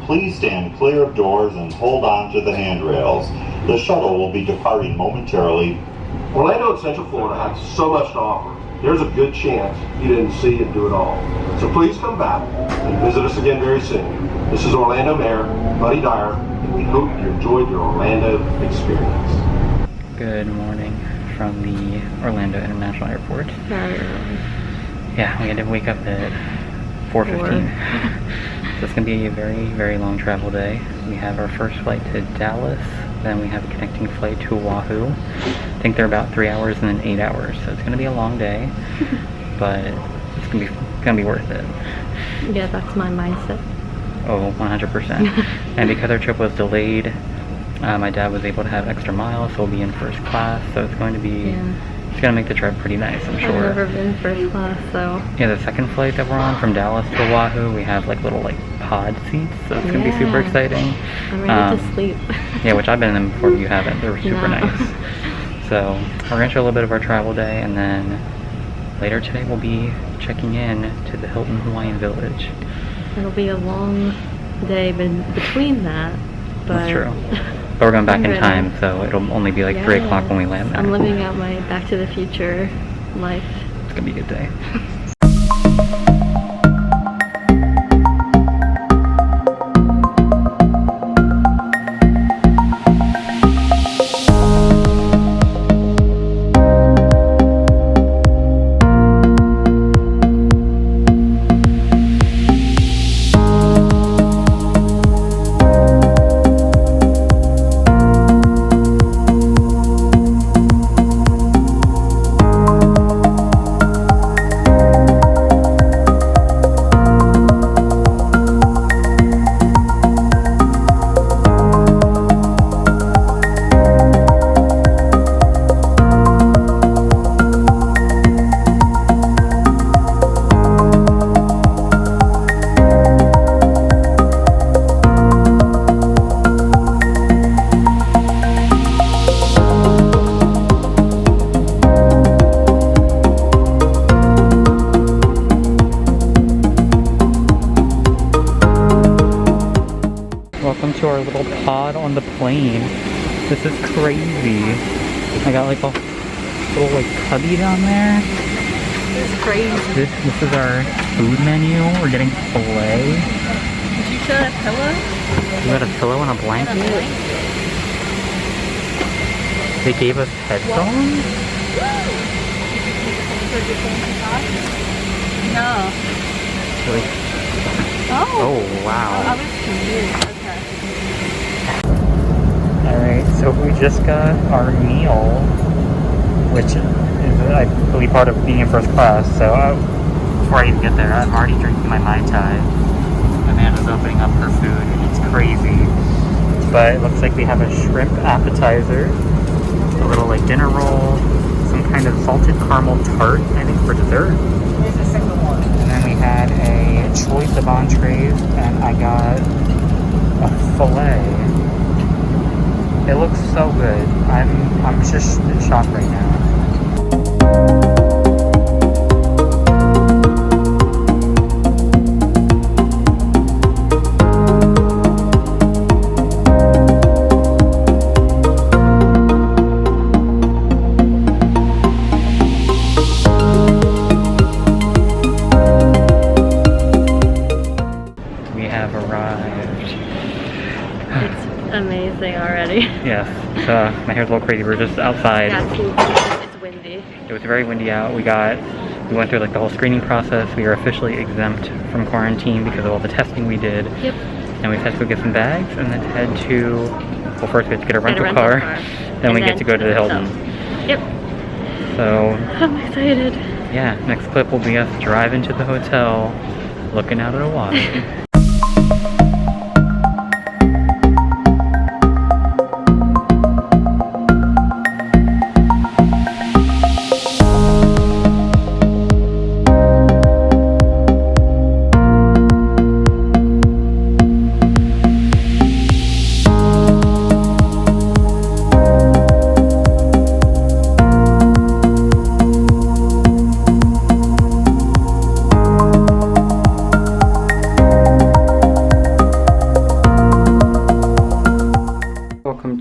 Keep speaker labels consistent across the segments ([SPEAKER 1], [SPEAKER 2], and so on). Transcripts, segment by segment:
[SPEAKER 1] please stand clear of doors and hold on to the handrails. The shuttle will be departing momentarily.
[SPEAKER 2] Orlando and Central Florida have so much to offer. There's a good chance you didn't see and do it all. So please come back and visit us again very soon. This is Orlando Mayor Buddy Dyer, and we hope you enjoyed your Orlando experience.
[SPEAKER 3] Good morning from the Orlando International Airport. Yeah, we had to wake up at 4:15. So it's going to be a very, very long travel day. We have our first flight to Dallas, then we have a connecting flight to Oahu. I think they're about 3 hours and then 8 hours, so it's going to be a long day, but it's going to be worth it.
[SPEAKER 4] Yeah, that's my mindset.
[SPEAKER 3] Oh, 100%. And because our trip was delayed, my dad was able to have extra miles, so we'll be in first class, so it's going to be, it's going to make the trip pretty nice, I'm sure.
[SPEAKER 4] I've never been first class, so.
[SPEAKER 3] Yeah, the second flight that we're on from Dallas to Oahu, we have like little pod seats, so it's going to be super exciting.
[SPEAKER 4] I'm ready to sleep.
[SPEAKER 3] Yeah, which I've been in them before, you haven't. They were super nice. So we're going to show a little bit of our travel day, and then later today we'll be checking in to the Hilton Hawaiian Village.
[SPEAKER 4] It'll be a long day between that, but...
[SPEAKER 3] That's true. But we're going back in time, so it'll only be like 3 o'clock when we land there.
[SPEAKER 4] I'm living out my Back to the Future life.
[SPEAKER 3] It's going to be a good day. Welcome to our little pod on the plane. This is crazy. I got like a little like cubby down there.
[SPEAKER 4] This is crazy.
[SPEAKER 3] This is our food menu. We're getting filet.
[SPEAKER 4] Did you show that pillow?
[SPEAKER 3] We got a pillow and a blanket. They gave us headphones.
[SPEAKER 4] No.
[SPEAKER 3] Like, oh wow.
[SPEAKER 4] I was confused. Okay.
[SPEAKER 3] Alright, so we just got our meal, which is, I believe, part of being in first class. So before I even get there, I'm already drinking my Mai Tai. Amanda's opening up her food, and it's crazy. But it looks like we have a shrimp appetizer, a little like dinner roll, some kind of salted caramel tart, I think, for dessert.
[SPEAKER 5] Here's the second one.
[SPEAKER 3] And then we had a choice of entrees, and I got a filet. It looks so good. I'm just in shock right now. We have arrived.
[SPEAKER 4] It's amazing already.
[SPEAKER 3] Yes, my hair's a little crazy. We're just outside.
[SPEAKER 4] Yeah, it's windy.
[SPEAKER 3] It was very windy out. We went through like the whole screening process. We are officially exempt from quarantine because of all the testing we did.
[SPEAKER 4] Yep.
[SPEAKER 3] And we have to go get some bags and then head to, well, first we have to get a rental car. Then we get to go to the Hilton.
[SPEAKER 4] Yep.
[SPEAKER 3] So
[SPEAKER 4] I'm excited.
[SPEAKER 3] yeah, next clip will be us driving to the hotel, looking out at Oahu.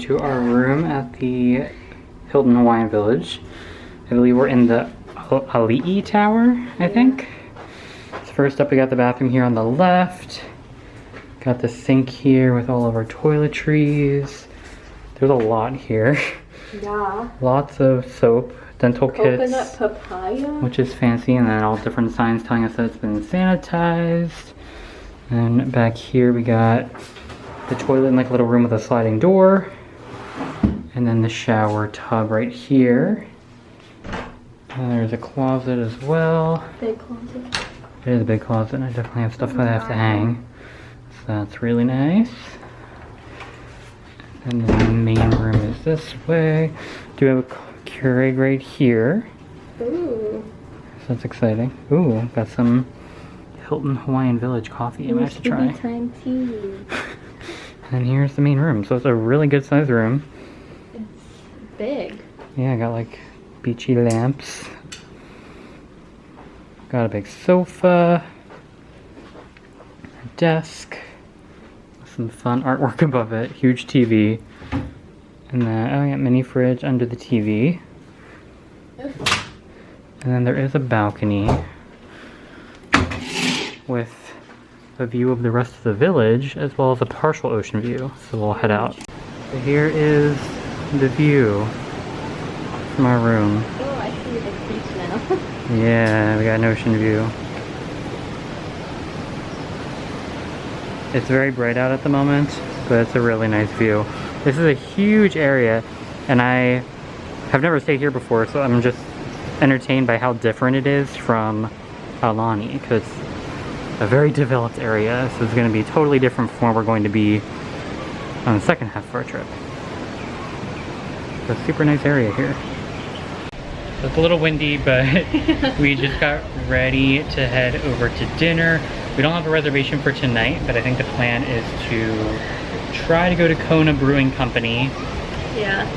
[SPEAKER 3] to our room at the Hilton Hawaiian Village. I believe we're in the Ali'i Tower, I think. So first up, we got the bathroom here on the left. Got the sink here with all of our toiletries. There's a lot here.
[SPEAKER 4] Yeah.
[SPEAKER 3] Lots of soap, dental kits.
[SPEAKER 4] Coconut papaya.
[SPEAKER 3] Which is fancy, and then all different signs telling us that it's been sanitized. And back here we got the toilet in like a little room with a sliding door. And then the shower tub right here. And there's a closet as well.
[SPEAKER 4] Big closet.
[SPEAKER 3] It is a big closet, and I definitely have stuff that I have to hang. So that's really nice. And then the main room is this way. Do have a Keurig right here.
[SPEAKER 4] Ooh.
[SPEAKER 3] So that's exciting. Ooh, got some Hilton Hawaiian Village coffee I might have to try.
[SPEAKER 4] Time tea.
[SPEAKER 3] And here's the main room. So it's a really good sized room.
[SPEAKER 4] It's big.
[SPEAKER 3] Yeah, I got like beachy lamps. Got a big sofa. A desk. Some fun artwork above it. Huge TV. And then, oh yeah, mini fridge under the TV. And then there is a balcony with a view of the rest of the village, as well as a partial ocean view. So we'll head out. So here is the view from our room.
[SPEAKER 4] Oh, I see the beach now.
[SPEAKER 3] Yeah, we got an ocean view. It's very bright out at the moment, but it's a really nice view. This is a huge area, and I have never stayed here before, so I'm just entertained by how different it is from Aulani, because it's a very developed area, so it's going to be totally different from where we're going to be on the second half of our trip. It's a super nice area here. So it's a little windy, but we just got ready to head over to dinner. We don't have a reservation for tonight, but I think the plan is to try to go to Kona Brewing Company.
[SPEAKER 4] Yeah.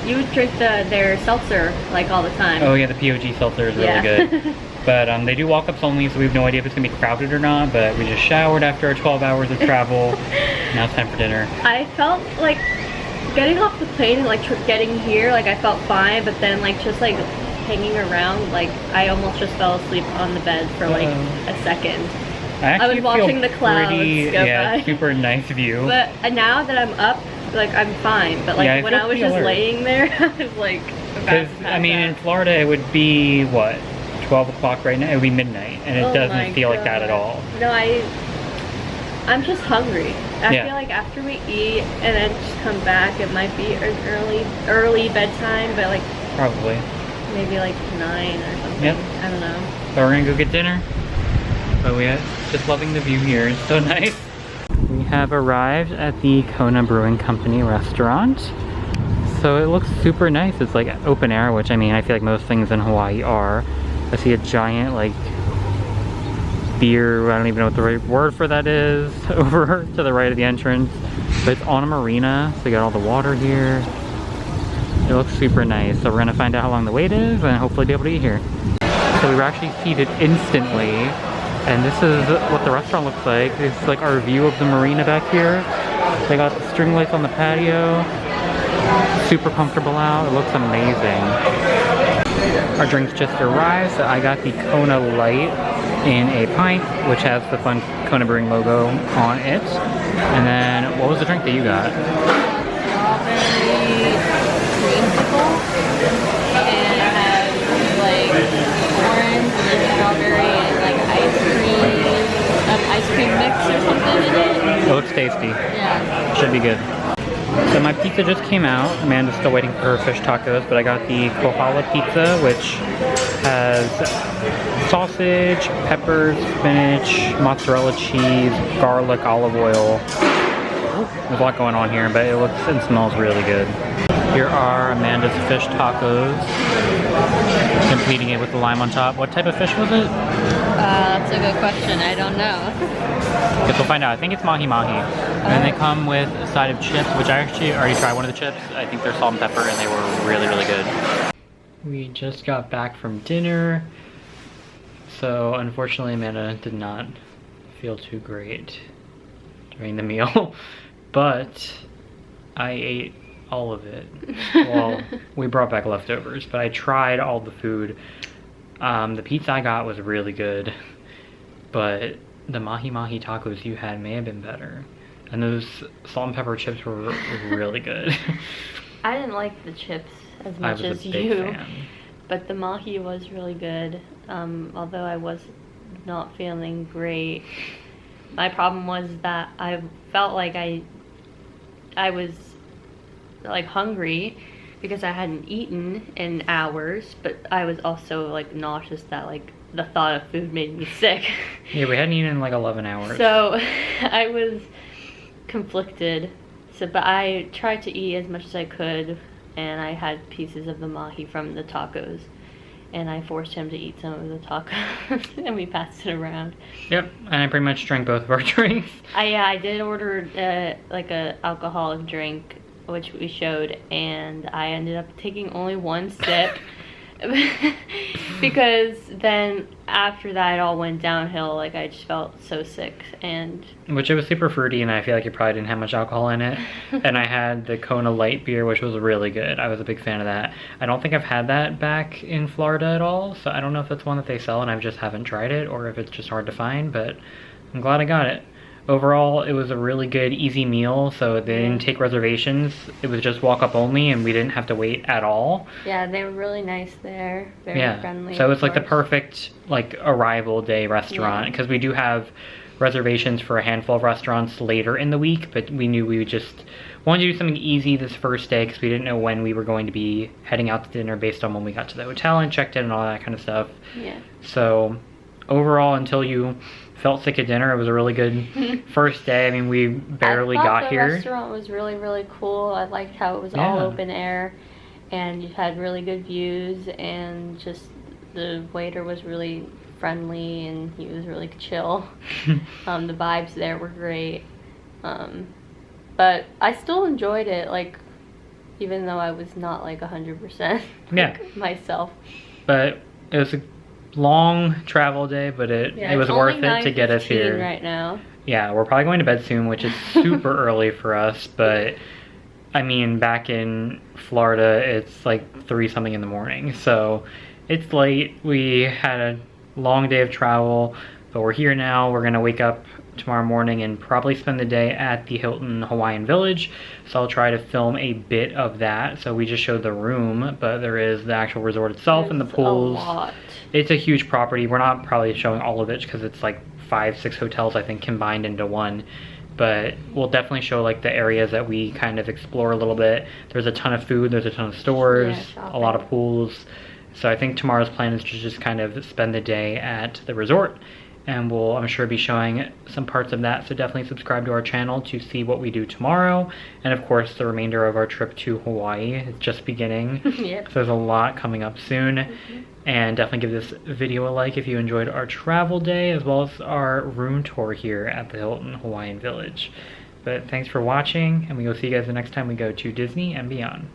[SPEAKER 4] You would drink their seltzer like all the time.
[SPEAKER 3] Oh yeah, the POG seltzer is really good. But they do walk-ups only, so we have no idea if it's gonna be crowded or not, but we just showered after our 12 hours of travel. Now it's time for dinner.
[SPEAKER 4] I felt like getting off the plane and like getting here, like I felt fine, but then like just like hanging around, like I almost just fell asleep on the bed for like a second. I was watching the clouds go by.
[SPEAKER 3] Super nice view.
[SPEAKER 4] But now that I'm up, like I'm fine. But like
[SPEAKER 3] yeah,
[SPEAKER 4] when I was just laying there, I was like
[SPEAKER 3] because I mean in Florida it would be what, 12 o'clock right now? It would be midnight, and it doesn't feel like that at all.
[SPEAKER 4] No, I'm just hungry. I feel like after we eat and then just come back, it might be an early bedtime, but like
[SPEAKER 3] probably
[SPEAKER 4] maybe like 9 or something.
[SPEAKER 3] Yep.
[SPEAKER 4] I don't know.
[SPEAKER 3] So we're gonna go get dinner. But we are just loving the view here. It's so nice. We have arrived at the Kona Brewing Company restaurant. So it looks super nice. It's like open air, which I mean, I feel like most things in Hawaii are. I see a giant like beer, I don't even know what the right word for that is, over to the right of the entrance. But it's on a marina, so you got all the water here. It looks super nice. So we're gonna find out how long the wait is and hopefully be able to eat here. So we were actually seated instantly. And this is what the restaurant looks like. It's like our view of the marina back here. They got the string lights on the patio. Super comfortable out. It looks amazing. Our drinks just arrived. So I got the Kona Light in a pint, which has the fun Kona Brewing logo on it. And then, what was the drink that you got?
[SPEAKER 4] Strawberry creamsicle. And it has like orange and strawberry and like ice cream mix or something in it.
[SPEAKER 3] It looks tasty.
[SPEAKER 4] Yeah.
[SPEAKER 3] Should be good. So my pizza just came out. Amanda's still waiting for her fish tacos, but I got the kohala pizza, which has sausage, peppers, spinach, mozzarella cheese, garlic, olive oil. There's a lot going on here, but it looks and smells really good. Here are Amanda's fish tacos. Completing it with the lime on top. What type of fish was it?
[SPEAKER 4] That's a good question. I don't know.
[SPEAKER 3] Guess we'll find out. I think it's mahi-mahi. And they come with a side of chips, which I actually already tried one of the chips. I think they're salt and pepper, and they were really, really good. We just got back from dinner. So, unfortunately, Amanda did not feel too great during the meal. But I ate all of it. Well, we brought back leftovers, but I tried all the food. The pizza I got was really good, but the mahi mahi tacos you had may have been better. And those salt and pepper chips were really good.
[SPEAKER 4] I didn't like the chips as much
[SPEAKER 3] I was
[SPEAKER 4] as
[SPEAKER 3] a big
[SPEAKER 4] you,
[SPEAKER 3] fan.
[SPEAKER 4] but the mahi was really good. Although I was not feeling great. My problem was that I felt like I was like hungry because I hadn't eaten in hours, but I was also like nauseous that like the thought of food made me sick.
[SPEAKER 3] Yeah, we hadn't eaten in like 11 hours.
[SPEAKER 4] So I was conflicted. But I tried to eat as much as I could, and I had pieces of the mahi from the tacos, and I forced him to eat some of the tacos, and we passed it around.
[SPEAKER 3] Yep, and I pretty much drank both of our drinks.
[SPEAKER 4] I did order like a alcoholic drink, which we showed, and I ended up taking only one sip. Because then after that it all went downhill. Like I just felt so sick, and
[SPEAKER 3] Which it was super fruity, and I feel like it probably didn't have much alcohol in it. And I had the Kona light beer, which was really good. I was a big fan of that. I don't think I've had that back in Florida at all, so I don't know if it's one that they sell and I just haven't tried it, or if it's just hard to find, but I'm glad I got it. Overall, it was a really good, easy meal, so they didn't take reservations. It was just walk-up only, and we didn't have to wait at all.
[SPEAKER 4] yeah, they were really nice there, very friendly.
[SPEAKER 3] So it's like the
[SPEAKER 4] of course.
[SPEAKER 3] perfect like arrival day restaurant, because we do have reservations for a handful of restaurants later in the week, but we knew we would just wanted to do something easy this first day because we didn't know when we were going to be heading out to dinner based on when we got to the hotel and checked in and all that kind of stuff.
[SPEAKER 4] Yeah.
[SPEAKER 3] So overall, until you felt sick at dinner, it was a really good first day. I mean, we barely got here.
[SPEAKER 4] The restaurant was really, really cool. I liked how it was all open air, and you had really good views, and just the waiter was really friendly, and he was really chill. The vibes there were great. But I still enjoyed it, like, even though I was not like 100% myself.
[SPEAKER 3] But it was a long travel day, but it was worth it to get us here
[SPEAKER 4] right now.
[SPEAKER 3] Yeah, we're probably going to bed soon, which is super early for us, but I mean, back in Florida it's like 3 something in the morning, so it's late. We had a long day of travel, but we're here now. We're gonna wake up tomorrow morning and probably spend the day at the Hilton Hawaiian Village, so I'll try to film a bit of that. So we just showed the room, but there is the actual resort itself and the pools.
[SPEAKER 4] A lot.
[SPEAKER 3] It's a huge property. We're not probably showing all of it because it's like 5-6 hotels, I think, combined into one, but we'll definitely show like the areas that we kind of explore a little bit. There's a ton of food, there's a ton of stores, a lot of pools. So I think tomorrow's plan is to just kind of spend the day at the resort, and we'll, I'm sure, be showing some parts of that. So definitely subscribe to our channel to see what we do tomorrow. And of course, the remainder of our trip to Hawaii is just beginning. So there's a lot coming up soon. And definitely give this video a like if you enjoyed our travel day, as well as our room tour here at the Hilton Hawaiian Village. But thanks for watching, and we will see you guys the next time we go to Disney and beyond.